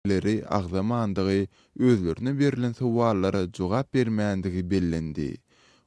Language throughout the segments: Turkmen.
leri agzamandygy özlerine berilen sowallara jogap bermändigi bellendi.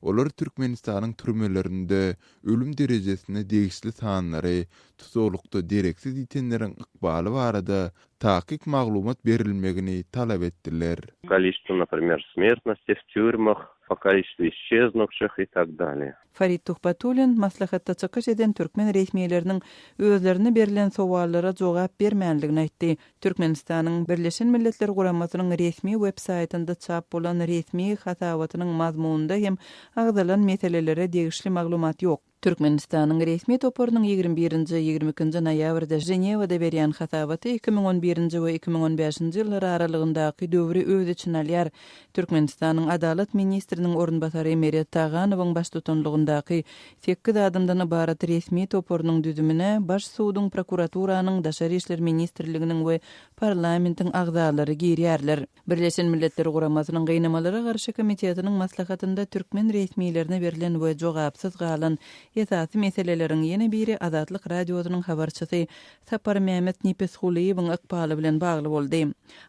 Olar Türkmenistanyň türmelerinde ölüm derejesine degişli sanlary, tutuklukda dereksiz itenleriň ykbaly barada tahkik maglumat berilmegini talap etdiler. Количество, например, смертности в тюрьмах, по количеству исчезнувших и так далее. Farid Tuhbatulin maslahatda çykyş eden türkmen resmiýetleriniň özlerine berilen sowallara jogap bermänligini aýtdy. Türkmenistanyň Birleşen Milletler Guramasynyň resmi websaytynda çap bolan resmi hatawatynyň mazmununda hem agdalan meselelere degişli maglumat ýok. Türkmenistanyň resmi toporunyň 21-22 noýabrda Jenewada berýän hatawaty 2011 we 2015 ýyllar aralygyndaky döwri öz içine alýar. Türkmenistanyň adalet ministriniň orunbasary Meryem Taganowyň baş tutanlygyndaky 8 adamdan ibarat resmi toporunyň düzümine baş suwdyň prokuraturanyň daşary işler ministrliginiň we parlamentiň agzalary girýärler. Birleşen Milletler Guramasynyň gynamalara garşy komitetiniň maslahatynda türkmen resmiýetlerine berilen we jogapsyz galan esasy meseleleriň ýene biri Azatlyk radiosynyň habarçysy Sapar Mehmet Nipeshuliýewiň ykbaly bilen bagly boldy.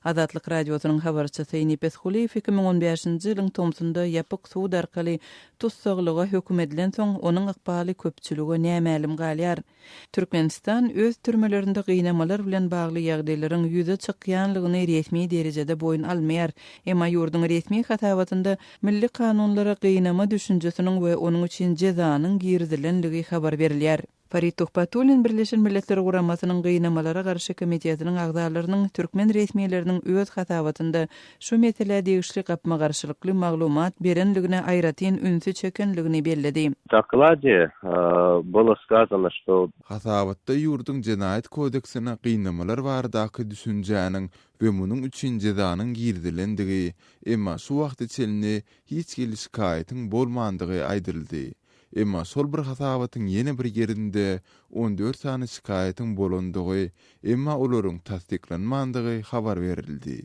Azatlyk radiosynyň habarçysy Nipeshuliýew 2015-nji ýylyň Tomsunda ýapyk suwd arkaly tutsaglyga hökm edilen soň onuň ykbaly köpçüligi nämälim galýar. Türkmenistan öz türmelerinde gynamalar bilen bagly ýagdaýlaryň ýüze çykýanlygyny resmi derejede boyun almaýar. Emma ýurduň resmi hatawatynda milli kanunlara gynama düşünjesiniň we onuň üçin jezanyň girdilenligi habar berilýär. Farid Tuhbatulin Birleşen Milletler Guramasynyň gynamalara garşy komitetining agzalarynyň türkmen resmiýetleriniň öz hatawatynda şu mesele degişli gapma garşylykly maglumat berenligine aýratyn ünsü çekenligini belledi. В докладе было сказано, что Hatawatda ýurduň Jenaýat kodeksine gynamalar baradaky düşünjäniň we munyň üçin jezanyň girdilendigi, emma şu wagt içinde hiç geli şikaýetin bolmandygy aýdyldy. Emma sol bir hatawatyň ýene bir ýerinde 14 sany şikaýetin bolandygy, emma olaryň tasdiklanmandygy habar berildi.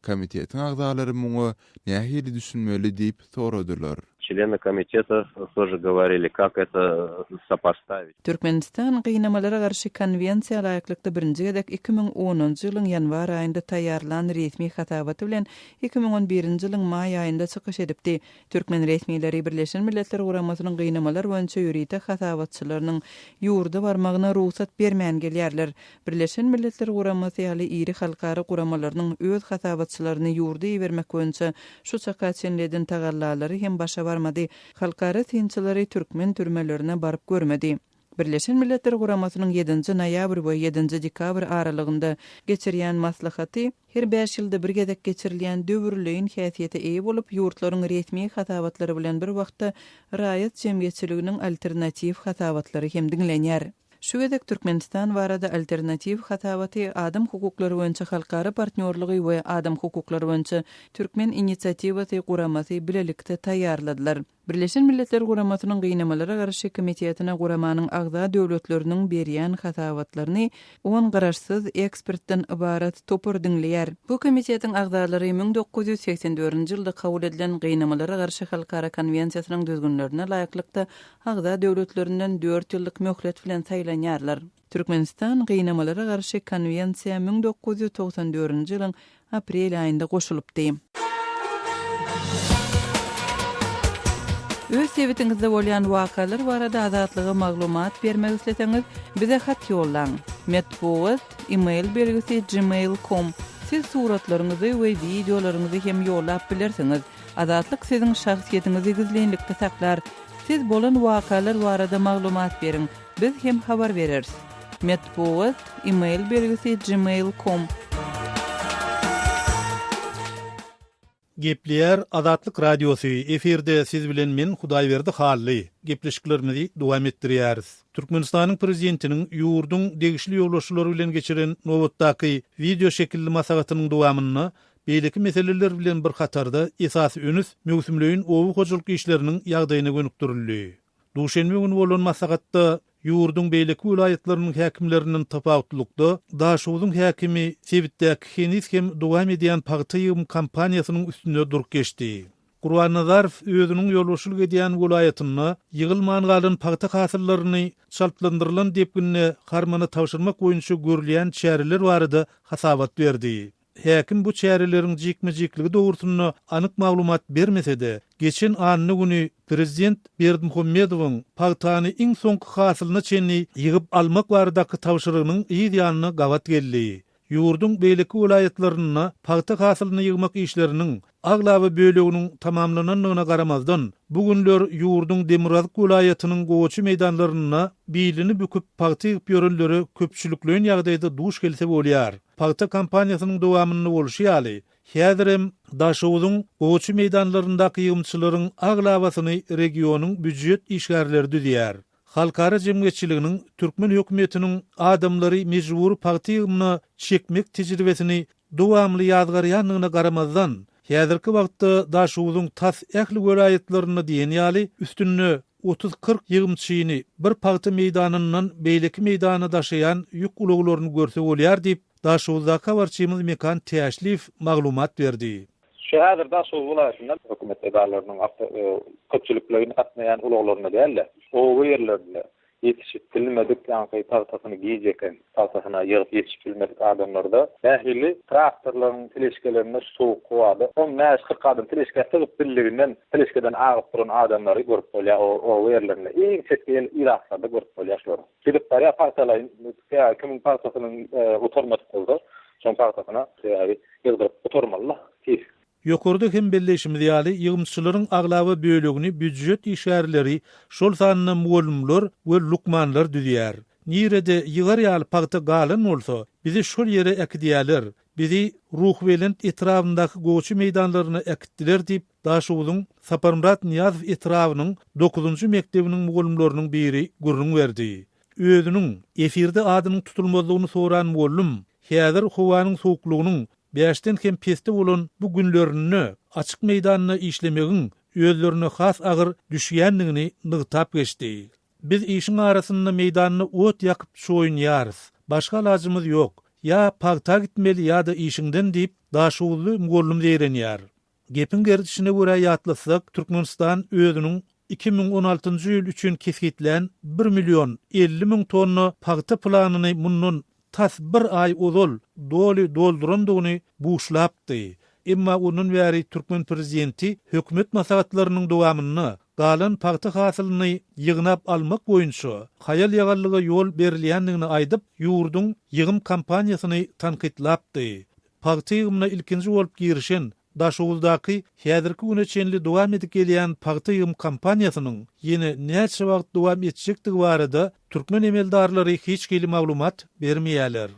Komitetiň agzalary muňa nähili düşünmeli diýip soradylar. члены комитета тоже говорили, как это сопоставить. Türkmenistan gynamalara garşy konwensiýa laýyklykda birinji gedek 2010-njy ýylyň ýanwar aýynda taýýarlan resmi hatawaty bilen 2011-nji ýylyň maý aýynda çykyş edipdi. Türkmen resmiýetleri Birleşen Milletler Guramasynyň gynamalar boýunça ýürite hatawatçylarynyň ýurda barmagyna ruhsat bermän gelýärler. Birleşen Milletler Guramasy ýaly iri halkary guramalarynyň öz hatawatçylaryny ýurda ýermek boýunça şu çaka çenleden tagallalary hem başa barmady. Halkary tynçylary türkmen türmelerine baryp görmedi. Birleşen Milletler Guramasynyň 7-nji noýabr we 7-nji dekabr aralygynda geçirýän maslahaty her 5 ýylda bir gedek geçirilýän döwürlüğin häsiýete eýe bolup ýurtlaryň resmi hatawatlary bilen bir wagtda raýat jemgyýetçiliginiň alternativ hatawatlary hem diňlenýär. Şu gedek Türkmenistan barada alternativ hatawaty adam hukuklary boýunça halkary partnerligi we adam hukuklary boýunça türkmen inisiatiwaty guramasy bilelikde taýýarladylar. Birleşen Milletler Guramasynyň gynamalara garşy komitetine guramanyň agza döwletleriniň berýän hatawatlaryny 10 garaşsyz ekspertden ibarat topur diňleýär. Bu komitetiň agzalary 1984-nji ýylda kabul edilen gynamalara garşy halkara konwensiýasynyň düzgünlerine laýyklykda agza döwletlerinden 4 ýyllyk möhlet bilen saýlanýarlar. Türkmenistan gynamalara garşy konwensiýa 1994-nji ýylyň aprel aýynda goşulypdy. Öz sebetiňizde bolýan wakalar barada azatlygy maglumat bermek isleseňiz bize hat ýollaň. Metbuat email belgisi gmail.com. Siz suratlaryňyzy we videolaryňyzy hem ýollap bilersiňiz. Azatlyk siziň şahsiýetiniňizi gizlenlikde saklar. Siz bolan wakalar barada maglumat beriň. Biz hem habar bereriz. Metbuat email belgisi gmail.com. Gepler Azatlyk Radiosu eferde siz bilen men Hudaýberdi Hally. Gepleşiklerimizi dowam etdirýäris. Türkmenistanyň prezidentiniň ýurduň degişli ýollaşylary bilen geçiren nowatdaky video şekilli masagatynyň dowamyny beýleki meseleler bilen bir hatarda esasy önüs möhsümlüğün owu hojalyk işleriniň ýagdaýyna gönükdirildi. Duşenme günü bolan masagatda ýurduň beýleki vilayetleriniň häkimleriniň tapawutlukda Daşowdyň häkimi Sebitdäk Henis hem dowam edýän paýtyýym kampaniýasynyň üstünde durup geçdi. Gurban Nazarov özüniň ýolbaşçylyk edýän vilayatyny ýygylman galan paýta hasyllaryny şaltlandyrylan diýip günne harmany tawşyrmak boýunça görülýän çäreler barada hasawat berdi. häkim bu çärelerin jikme-jikligi dogrusyna anyk maglumat bermese-de, geçen anny güni Prezident Berdimuhammedowyň pagtany iň soňky hasylyna çenli ýygyp almak baradaky tawşyrygynyň ýa-da gawat geldi. Ýurdun beýleki vilayetlerini pagta hasylyny ýygmak işleriniň aglawy böleginiň tamamlananyna garamazdan bugünler ýurdun Demirazak vilayetynyň goçy meýdanlaryna biýlini büküp pagta ýygyp ýörenleri köpçülikleň ýagdaýda duş gelse bolýar. Pagta kampaniýasynyň dowamyny bolşy ýaly. Häzirem Daşowdyň goçy meýdanlaryndaky ýygymçylaryň aglawasyny regionyň büdjet işgärleri düzýär. Halkara jemgyýetçiliginiň türkmen hökümetiniň adamlary mejbur pagta ýygymy çekmek tejribesini dowamly ýazgarýanlygyna garamazdan häzirki wagtda Daşowdyň tas ähli welaýetlerini diýen ýaly üstünne 30-40 ýygymçyny bir pagta meýdanyndan beýleki meýdana daşaýan ýük uluglaryny görse bolýar diýip Daşowda habarçymyz Mekan Täşlif maglumat berdi. Şäher Daşow vilayetinde hökümet edarlarynyň köpçüliklerini atmayan uluglaryna däller. O ýerlerde yetiştirilmedik ýa-da pagtasyny giýjeken, pagtasyna ýygyp yetiştirilmedik adamlarda ähli traktorlaryň tileşkelerine soğuk gowady. O mäş 40 adam tileşke tygyp billerinden tileşkeden agyp duran adamlary görüp bolýar. O ýerlerde iň çetki Iraklarda görüp bolýar. Gidip barýa pagtalyň kimin pagtasynyň oturmady bolsa, şoň pagtasyna ýygyp oturmaly. Ýokurda hem belleşimiz ýaly ýygymçylaryň aglawy bölegini büdjet işgärleri şol sanyna mugallimler we lukmanlar düzýär. Nirede ýygar ýaly pagta galyn bolsa, bizi şol ýere ekdiýärler. Bizi Ruhwelent etrafyndaky goçy meýdanlaryna ekitdiler diýip Daşowdyň Saparmurat Niýazow etrawynyň 9-njy mektebiniň mugallimläriniň biri gurrun berdi. Özüniň efirde adynyň tutulmalygyny soran mugallim, häzir howanyň sowuklugynyň beşten hem peste bolan bu günlerini açık meydanyna işlemegiň özlerine has agyr düşýänligini nygtap geçdi. Biz işin arasynda meydanyny ot ýakyp şoýunýarys. Başga lazymyz ýok. Ya pagta gitmeli ya da işinden diýip Daşowly mugallim diýenýär. Gepin gerdişine görä ýatlasak, Türkmenistan özüniň 2016-njy ýyl üçin kesgitlen 1.050.000 tonna pagta planyny mundan tas bir ay uzul doldurandygyny buşlapdy. Emma onun bäri Türkmen prezidenti hökümet maslahatlarynyň dowamyny galan pagta hasylyny ýygnap almak boýunça hayal ýagallyga ýol berilýändigini aýdyp ýurdun ýygym kampaniýasyny tanqidlapdy. Pagta ýygymyna ilkinji bolup girişen Daşowdaky häzirki güne çenli dowam edip gelýän pagta ýygym kampaniýasynyň ýene näçe wagt dowam etjekdigi barada türkmen emeldarlary hiç geli maglumat bermeýärler.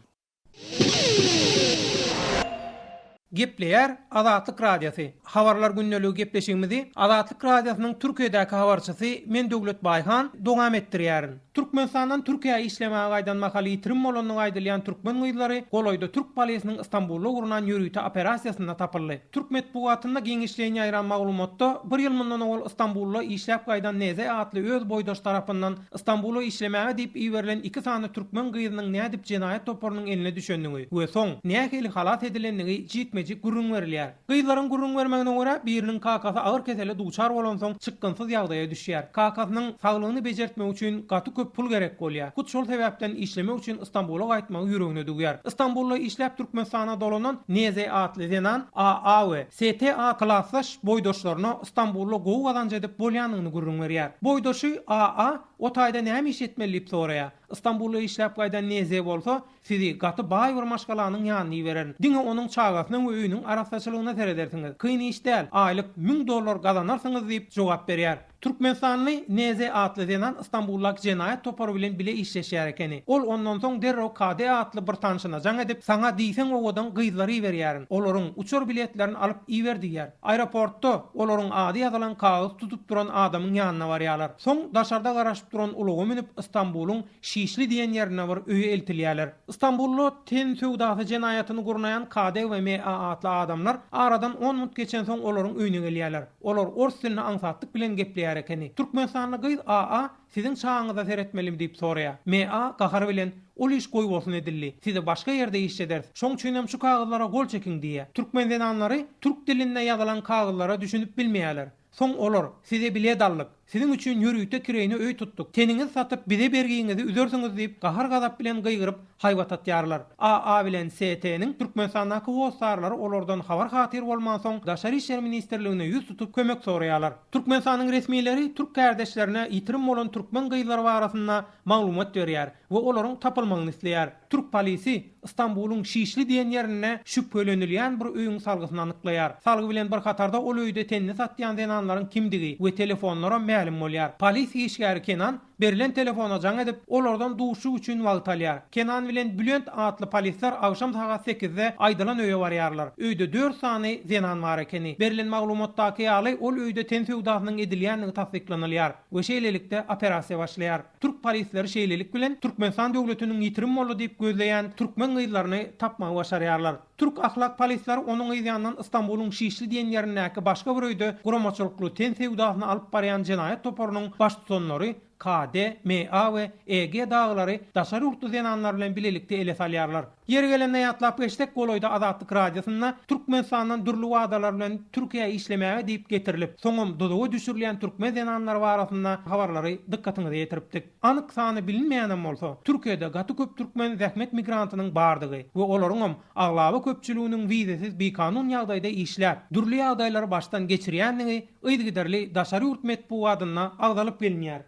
Gepleyer Azatlyk Radiosu. Habarlar günneligi gepleşigimizi Azatlyk Radiosynyň Türkiýedäki habarçysy men Döwlet Baýhan dowam etdirýärin. Türkmenistandan Türkiýe işlemäge gaýdan mahaly ýitirim bolanyny aýdylýan türkmen gyýlary Goloýda Türk polisynyň Istanbulda urunan ýürüýte operasiýasyna tapyldy. Türk medpugatynda giňişleýän ýaýran maglumatda bir ýyl mundan owul Istanbulda işläp gaýdan Neze atly öz boýdaş tarapyndan Istanbulda işlemäge diýip iýerilen 2 sany türkmen gyýlynyň nädip jenaýat toparynyň eline düşendigi we soň nähili halat edilenligi jikmejik gurrun berilýär. Gyýlaryň gurrun bermegine görä biriniň kakasy agyr kesele duçar bolan soň çykgynsyz ýagdaýa düşýär. Kakasynyň saglygyny bejertmek üçin gaty pul gerek bolýar. Kut şol sebäpden işlemek üçin Istanbul'a gaýtmagy ýüregine dugýar. Istanbulda işläp Türkmenistana dolanan Neze atly denan AA we STA klassaş boýdoşlaryna Istanbulda gowy gazanç edip bolýanyny gurrun berýär. Boýdoşy AA o taýda näme iş etmeli diýip soraýar. Istanbulda işläp gaýdan Neze bolsa, sizi gaty baý bir maşgalanyň ýanyna berer. Diňe onuň çagasynyň we öýüniň arasaçylygyna teredersiňiz. Kyn iş däl, aýlyk $1000 gazanarsyňyz diýip jogap berýär. Türkmenistanly Neze atly denan Istanbuldaky jenaýat topary bilen bile işleşýär ekeni. Ol ondan soň derrew KD atly bir tanşyna jaň edip saňa diýsen owadan gyýdlary berýärin. Olaryň uçur biletlerini alyp iýerdiýär. Aeroportda olaryň ady ýazylan kagaz tutup duran adamyň ýanyna barýarlar. Soň daşarda garaşyp duran ulugy minip Istanbuluň Şişli diýen ýerine bir öýe eltilýärler. Istanbulda ten söwdasy jenaýatyny gurnaýan KD we MA atly adamlar aradan 10 minut geçen soň olaryň öýüne gelýärler. Olar ors dilini aňsatlyk bilen gepleýär ekeni. Türkmenistanly gyz AA siziň çağınıza seretmelim diýip soraýar. MA gahar bilen ol iş goý bolsun edildi. Size başga ýerde iş edersiz. Şoň üçin şu kagazlara gol çekin diýär. Türkmen denanlary türk dilinde ýazylan kagazlara düşünüp bilmeýärler. Soň olar size bilet allyk, Sizin üçin yürüýte kireyni öý tuttuk. Teniniz satyp bize bergiňizi üzersiňiz diýip gahar gazap bilen gıygyryp haýwatat ýarlar. AA bilen ST-niň Türkmenistanyňky howsarlary olardan habar hatyr bolman soň Daşary işler ministrligine ýüz tutup kömek soraýarlar. Türkmenistanyň resmiýetleri türk kardeşlerine ýitirim bolan türkmen gıylar barasynda maglumat berýär we olaryň tapylmagyny isleýär. Türk polisi İstanbul'un Şişli diýen ýerine şüphelenilýän bir öýüň salgysyny anyklaýar. Salgy bilen bir katarda ol öýde tenni satýan denanlaryň kimdigi we telefonlara ma'lum bolýar. Polis işgäri Kenan berilen telefona jaň edip olardan duşuk üçin wagt alýar. Kenan bilen Bülent atly polisler agşam saat 8-de aýdylan öýe barýarlar. Öýde 4 sany zenan bar ekeni. Berilen maglumatdaky ýaly ol öýde ten sewdasynyň edilýänligi tasdiklanylýar we şeýlelikde operasiýa başlaýar. Türk polisleri şeýlelik bilen Türkmenistan döwletiniň ýitirim bolu diýip gözleýän türkmen gıylaryny tapmagy başarýarlar. Türk ahlak polisleri onuň ýanyndan Istanbul'un Şişli diýen ýerindäki başga bir öýde guramaçylykly ten sewdasyny alyp barýan jenaýat toparynyň baş tutanlary KD, MA we EG daglary Daşary urtu zenanlar bilen bilelikde ele salýarlar. Ýeri gelende ýatlap geçdik Goloýda Azatlyk radiosyna Türkmenistanyň dürli wadalar bilen Türkiýe işlemäge diýip getirilip, soňam dodowy düşürilýän türkmen zenanlar barasynda habarlary dikkatyňyza ýetiripdik. Anyk sany bilinmeýän bolsa, Türkiýede gaty köp türkmen zähmet migrantynyň bardygy we olaryň aglaby köpçüliginiň wizesiz bekanun ýagdaýda işler, dürli ýagdaýlary başdan geçirýänligi öýdügiderli Daşary urt medpuwatyna agdalyp bilinýär.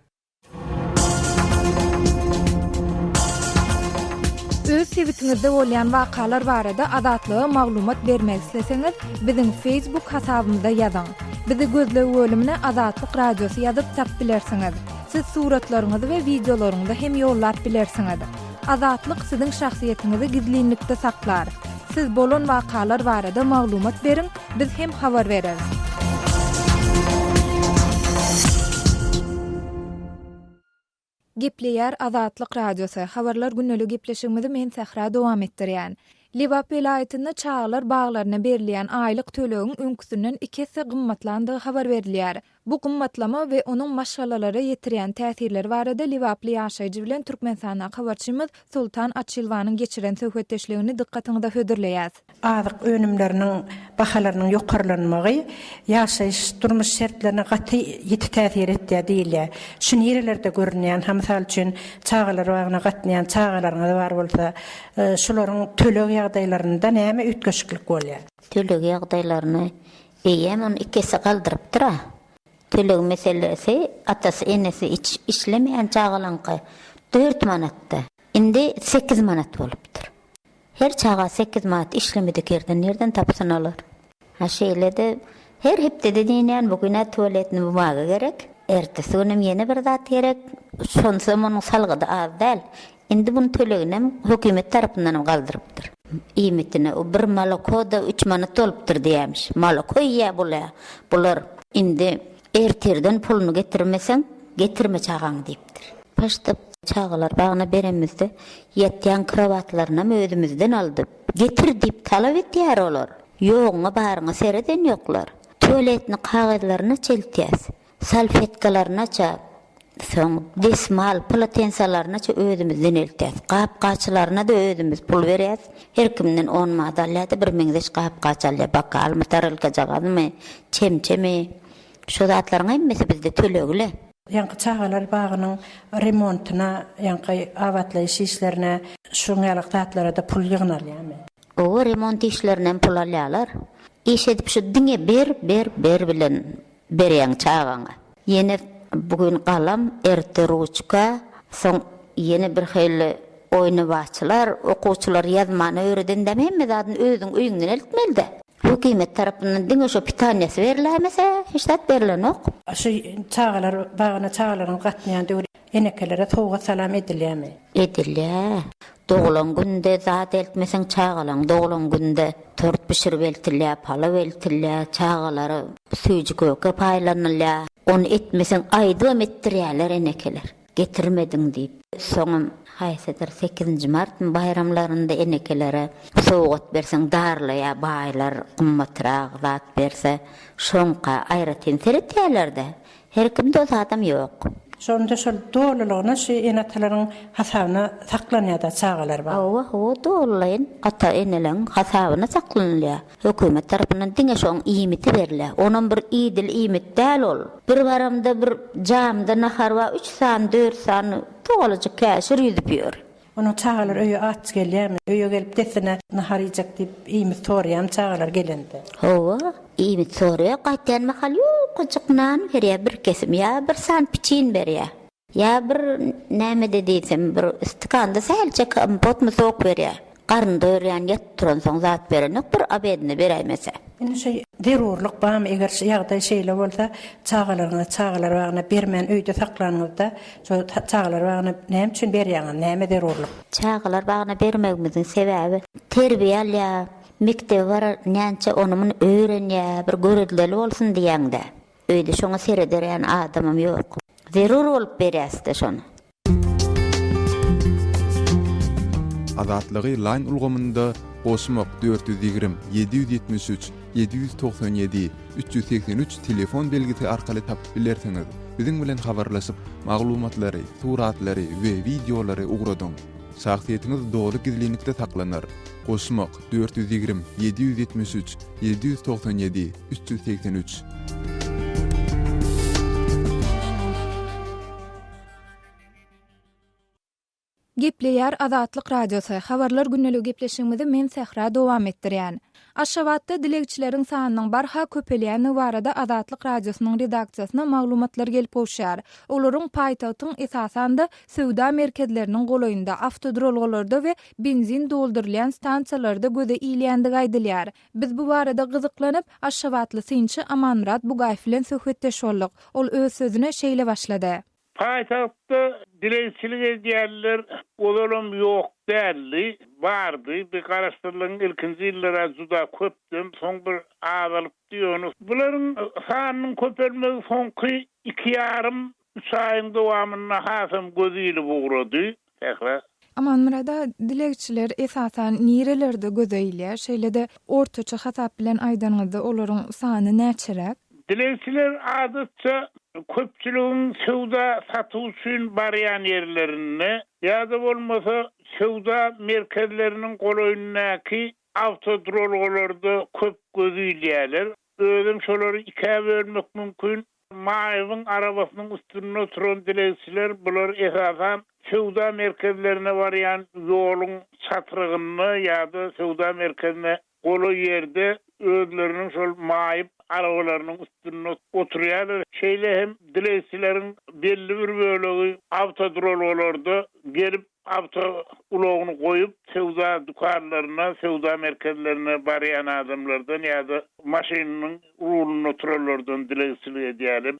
Öz sewitiňizde bolýan wakalar barada adatlyga maglumat bermek isleseňiz, biziň Facebook hasabymyzda ýazyň. Bizi gözlegi bölümine Azatlyk Radiosy ýazyp tap bilersiňiz. Siz suratlaryňyzy we videolaryňyzy hem ýollap bilersiňiz. Azatlyk siziň şahsiýetiniňizi gizlinlikde saklar. Siz bolan wakalar barada maglumat beriň, biz hem habar bereriz. Gepleýär Azatlyk Radiosy. Habarlar günnälik gepleşigimizi men Sahra dowam etdirýän. Liwap vilayatyny çağlar baglaryna berilýän aýlyk tölegiň öňküsünden 2 hisse gymmatlandygy habar berilýär. Bu gymmatlama we onuň maşgalalary ýetirýän täsirleri barada Liwaply ýaşaýjy bilen Türkmenistana habarçymyz Sultan Açylwanyň geçiren söhbetdeşligini dikkatiňizde hödürleýäs. Azyk önümleriniň bahalarynyň ýokarlanmagy ýaşaýyş durmuş şertlerine gaty ýeti täsir etdiýär diýilýär. Şunu ýerlerde görünýän, hamsal üçin çağlar wagtyna gatnaýan çağlaryňyz bar bolsa, şolaryň tölegi ýagdaýlarynda näme ütgeşiklik bolýar? Tölegi ýagdaýlaryny eýem ikisi galdyrypdyr. Tölegi meselesi atasy enesi işlemeýän çağalanky 4 manatda. Indi 8 manat bolupdyr. Her çağa 8 manat işlemedi kerden nerden tapsyn alar? Ha şeýlede her hepde diýen bugüne tualetini bulmagy gerek. Ertesi günem ýene bir zat gerek. Şonsa munyň salgyda az däl. Indi bunu töleginem hökümet tarapyndan galdyrypdyr. Iýmetine o bir malakoda 3 manat bolupdyr diýämiş. Malako ýa bular indi erterden pulunu getirmeseň getirme çağaň diýipdir. Paşda çağalar bagna beremizde ýetýän kravatlaryna özümizden aldyp getir diýip talap etýär olar. Ýoğuna baryňa sereden ýoklar. Tualetini kagazlaryna çeltýäs. Salfetkalaryna çap. Soň desmal politensiýalaryna özümizden eltýäs. Gap-gaçylaryna da özümüz pul berýäs. Her kimden 10 madalýada 1000 gap-gaçalya bakal matarylka jagadymy, çemçemi şu zatlaryň hemmesi bizde tölegile. Ýanky çağalar bagynyň remontuna, ýanky awatlaýyş işlerine, şuňalyk zatlara da pul ýygnalýarmy? O remont işlerinden pul alýarlar. İş edip şu diňe ber bilen berýän çağaňa. Ýene bugün galam, erte ruçka, soň ýene bir hili oýnawaçylar, okuwçylar ýazmany öwreden demem zadyň özüň öýüňden eltmeli. Hökümet tarapyndan diňe şu pitaniýasy berilämese, hiç zat berilenok. Şu çağalar, bagyna çağlaryň gatnaýan döwri enekelere towga salam edilýärmi? Edilýär. Doglan günde zat eltmeseň çağalaň, doglan günde tört pişirip eltilýär, palaw eltilýär, çağalary süýji köke paýlanylýar. Onu etmeseň aýdym etdirýärler enekeler. Getirmediň diýip. Soňam haýsydyr 8-nji mart bayramlarynda enekelere sowgat berseň darlaýa baýlar gymmatrak zat berse şoňka aýratyn seretýärler-de. Her kimde o adam ýok. Şonda şol dolulugyna şu enatlaryň hasabyna saklanýar çağalar bar. O dolayın ata eneleň hasabyna saklanýar. Hökümet tarapyndan diňe şoň iýmiti berilýär. Onuň bir iýdil iýmit däl ol. Bir baramda bir jamda naharwa 3 san 4 san toğalyjy käşir ýüzüp ýör. Onu çağalar öýe at gelýärmi? Öýe gelip desene nahar ýyjak diýip iýmit sorýam çağalar gelende. Howa, iýmit sorýar, gaýtan mahal ýok, gıcıknan berýär bir kesim, ýa bir san piçin berýär. Ýa bir näme de diýsem, bir istikanda sähilçe kompot mu sok berýär. Garynda öýrän ýat turan soň zat berenek bir abedini beräýmese. Indi şey derurluk bam eger ýagdaý şeýle bolsa çağalar wagna bermän öýde saklanypda şo çağalar wagna näme üçin berýär, näme derurluk? Çağalar wagna bermegimiziň sebäbi terbiýe mektep var näçe onumun öýrenýär, bir göredileli bolsun diýende. Öýde şoňa serederýän adamym ýok. Zerur bolup berýärdi şonu. Azatlygy line ulgamynda Goşmak 420 773 797 383 telefon belgisi arkaly tapyp bilersiňiz. Biziň bilen habarlaşyp maglumatlary, suratlary we videolary ugradyň. Şahsiýetiniz dogry gizlilikde saklanır. Goşmak 420 773 797 383. Gepleýär Azatlyk radiosu. Habarlar günnelik gepleşigimizi men Sehra dowam etdirýän. Aşgabatda dilegçileriň sanynyň barha köpelýäni barada Azatlyk radiosynyň redaksiýasyna maglumatlar gelip owşar. Olaryň paýtagtyň esasanda sowda merkezleriniň golaýynda, awtodrolgalarda we benzin doldurylýan stansiýalarda göze iýilýändigi aýdylýar. Biz bu barada gyzyklanyp Aşgabatly synçy Amanmurat Bugaýew bilen söhbetdeş boldyk. Ol öz sözüne şeýle başlady. Paýtagtda dileýçilik edýärler olaram ýok däldi, bardy. Bir garaşdyrylan ilkinji ýyllara juda köpdüm, soň bir azalyp diýýany. Bularyň sanynyň köpelmegi soňky 2,5-3 aýyň dowamyna hasam gözüýli bugrady. Amanmurada dilegçiler esasan nirelerde gözeýilýär, şeýle-de ortaça hasap bilen aýdanyňyzda olaryň sany näçerek? Dileýçiler adatça köpçüligiň sowda satyş üçin barýan ýerlerini ýa-da bolmasa sowda merkezleriniň golaýyndaky awtodrolgalarda köp gözüýlýärler. Özüm şolary ikiä bölmek mümkin. Maýyň arabasynyň üstünde oturan dileýçiler bular esasan sowda merkezlerine barýan ýoluň çatyrygyny ýa-da sowda merkezine goly ýerde özleriniň şol maýyp arabalarynyň üstünde oturýarlar. Şeýle hem dileýçileriň belli bir bölegi awtodrolgalarda gelip awto ulogyny goýup sowda dukanlaryna, sowda merkezlerine barýan adamlardan ýa-da maşynyň urulyny oturarlardan dileýçilik edýärler.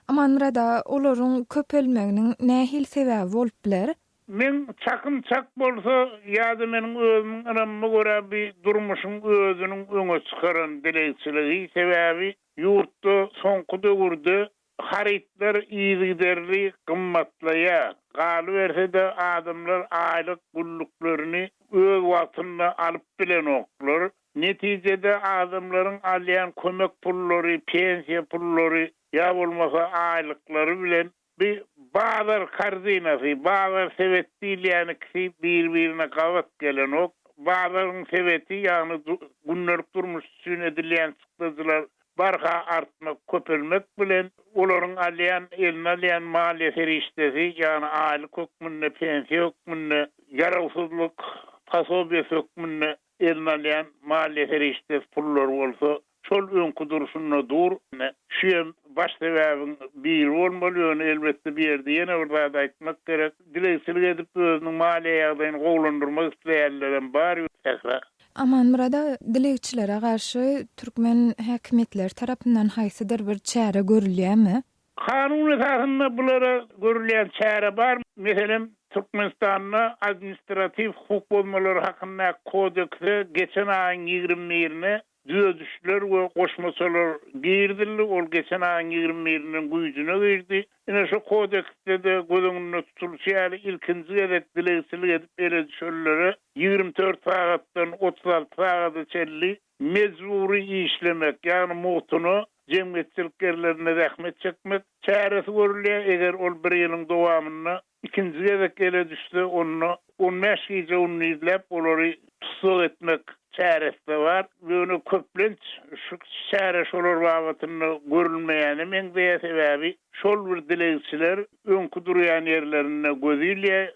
Amanmurada olaryň köpelmeginiň nähil sebäbi bolup biler? Men çakynçak bolsa ýa-da meniň özümiň anamma görä bir durmuşyň özüniň öňe çykaran dileýçiligi sebäbi ýurtda soňky döwürde haritler iýigderli gymmatlaýar. Galy berse-de adamlar aýlyk gulluklarını öz wagtynda alyp bilen oklar. Netijede adamlaryň alýan kömek pullary, pensiýa pullary ýa bolmasa aýlyklary bilen bir bazar karzinasy, bazar sebetdiýänikisi bir-birine gawat gelen ok. Bazaryň sebeti ýagny günnelik durmuş üçin edilýän çykdyjylar barha artmak, köpelmek bilen olaryň alýan, eline alýan maliýe serişdesi, ýagny aýlyk hökmünde, pensiýa hökmünde, ýaragsızlyk pasobiýasy hökmünde eline alýan maliýe serişdesi pullar bolsa, şol öňkü duruşuna dur. Şeýle baş sebäbiň bir bolmaly, elbetde bir ýerde ýene bir zat aýtmak gerek. Dileýçilik edip özüniň maliýe ýagdaýyny gowlandyrmak isleýärlerem bar. Amanmurada dileýçilere garşy türkmen häkimetler tarapyndan haýsydyr bir çäre görülýärmi? Kanun esasında bulara görülýän çäre bar. Meselem Türkmenistan'da administratif hukuk bolmaları hakkında kodeksi geçen ayın 20'ine düzüşler ve koşmasalar girdiler. Ol geçen ayın 20'inin gücüne girdi. Yine şu kodekste de gözünün tutuluşu ilkinci edip dileğsilik edip ele düşürlere 24 saattan 36 saatı çelli mecburi işlemek yani muhtunu cemiyetçiliklerine rahmet çekmek çaresi görülýär. Eger ol bir ýylyň dowamyny ikinji gezek gele düşse onu 15 gece onu izlep olary tutsuk etmek çaresi de var. Bunu köplenç şu çare şolar wagtyny görülmeýäni men diýe sebäbi şol bir dilegçiler öňkü durýan ýerlerine gözüýär.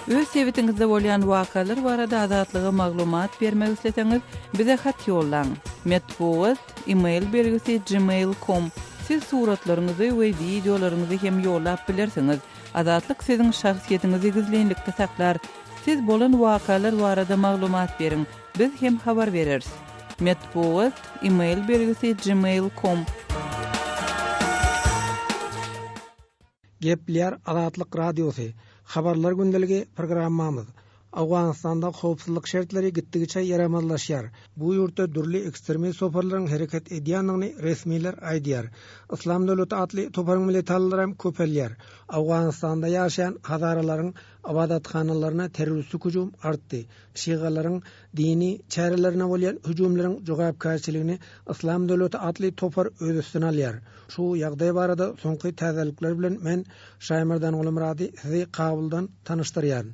Öz sevitingizde bolýan wakalar barada azatlygy maglumat bermek isleseňiz bize hat ýollaň. Metbuat email belgisi gmail.com. Siz suratlaryňyzy we videolaryňyzy hem ýollap bilersiňiz. Azatlyk siziň şahsiýetiňizi gizlenlikde saklar. Siz bolan wakalar barada maglumat beriň. Biz hem habar bereriz. Metbuat email belgisi gmail.com. Gepler Azatlyk Radiosu. Habarlar gündeligi programmamız. Awganistanda howpsuzlyk şertleri gitdigiçe ýaramazlaşýar. Bu ýurtda dürli ekstremist toparlaryň hereket edýändigini resmiler aýdýar. Islam döwleti atly toparyň militarylar köpelýär. Awganistanda ýaşaýan hazaralaryň abadathanalaryna terroristlik hüjum artdy. Şiýalaryň dini çärelerine bolýan hüjumlaryň jogapkärçiligini Islam döwleti atly topar öz üstüne alýar. Şu ýagdaý barada soňky täzelikler bilen men Şaýmyrdan Gulumrady sizi kabuldan tanıştyrýar.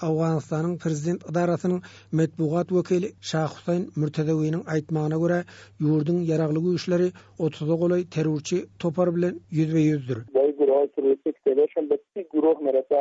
Awganistanyň prezident idarasynyň metbuat wekili Şah Husayn Murtazawiň aýtmagyna görä, ýurdun ýaragly güýçleri 30 golay terrorçy topar bilen ýüzbe-ýüzdür. Bu guruh teröristik devletin bir guruh merasa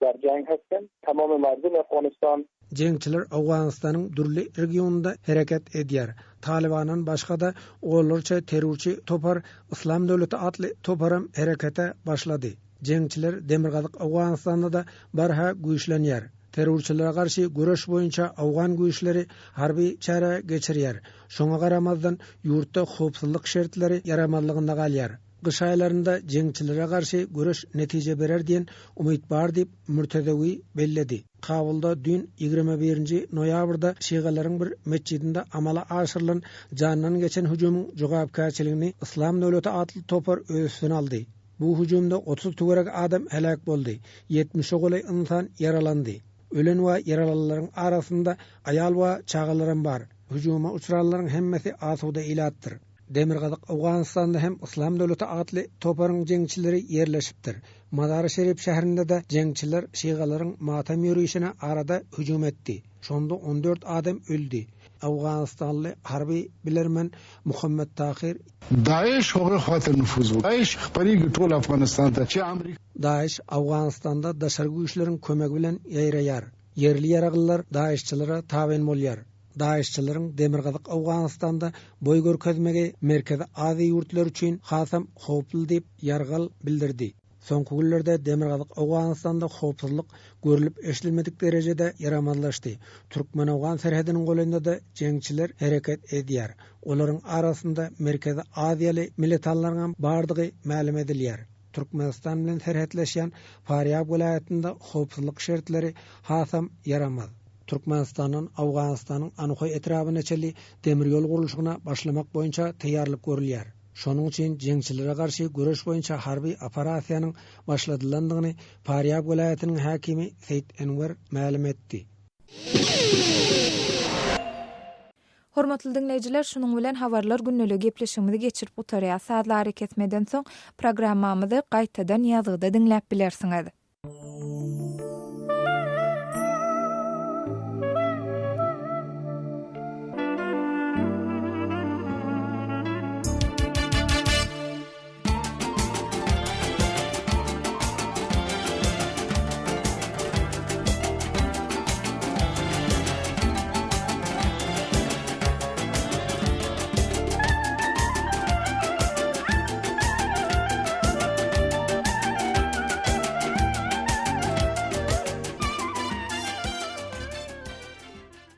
dar jang hasken tamamy mardum Afganistan Jengçiler Awganistanyň dürli regionunda hereket edýär. Talibanyň başga da olarça terrorçy topar Islam döwleti atly toparam herekete başlady. Jengçiler Demirgazyk Awganistanda da barha güýçlenýär. Terrorçylara garşy göreş boýunça Awgan güýçleri harby çara geçirýär. Şoňa garamazdan ýurtda howpsuzlyk şertleri ýaramazlygynda galýar. Gyş aýlarynda jengçilere garşy göreş netije berer diýen umyt bar diýip Murtazawi belledi. Kabulda dün 21-nji noýabrda şiýgalaryň bir mescidinde amala aşyrylan janyny geçen hüjumyň jogapkärçiligini Islam döwleti atly topar öz üstüne aldy. Bu hüjumda 30 tügerek adam helak boldy. 70 golay insan yaralandy. Ölen we yaralaryň arasynda aýal we çagalarym bar. Hüjuma uçrallaryň hemmesi asuda ilatdyr. Demirgazyk Awganistanda hem Islam döwleti atly toparyň jengçileri ýerleşipdir. Mazar-ı Şerif şäherinde de jengçiler şiýgalaryň matam ýürüýüşine arada hüjum etdi. Şonda 14 adam öldü. Awganistanly harby bilermen Muhammed Tahir Daesh hoge hater nüfuz bu. Daesh xpari tol Afganistanda çe Amerika. Daesh Awganistanda daşar güýçleriň kömegi bilen ýaýraýar. Yerli ýaraglylar Daeshçilara taben bolýar. Daeshçilaryň Demirgazyk Awganistanda boý görkezmegi Merkezi Aziýa ýurtlar üçin hasam howply diýip ýargal bildirdi. Soňky günlerde Demirgazyk Awganistanda howpsuzlyk görülip eşitilmedik derejede ýaramazlaşdy. Türkmen-Awgan serhediniň golunda da jengçiler hereket edýär. Olaryň arasynda Merkezi Aziýaly militarlaryň bardygy ma'lum edilýär. Türkmenistan bilen serhetleşýän Faryab welaýatynda howpsuzlyk şertleri hasam ýaramaz. Türkmenistanyň Awganistanyň Anukoy etrabyna çeli demir ýol gurulşygyna başlamak boýunça taýýarlyk görülýär. Şonuň üçin jengçilere garşy göreş boýunça harby operasiýanyň başladylandygyny Faryab welaýatynyň hakimi Seyit Enwer ma'lum etdi. Hormatly dinleyijiler, şunuň bilen habarlar günneligi gepleşigimizi geçirip utarýar. Saatlary kesmeden soň programmamyzy gaýtadan ýazgyda dinläp bilersiňiz.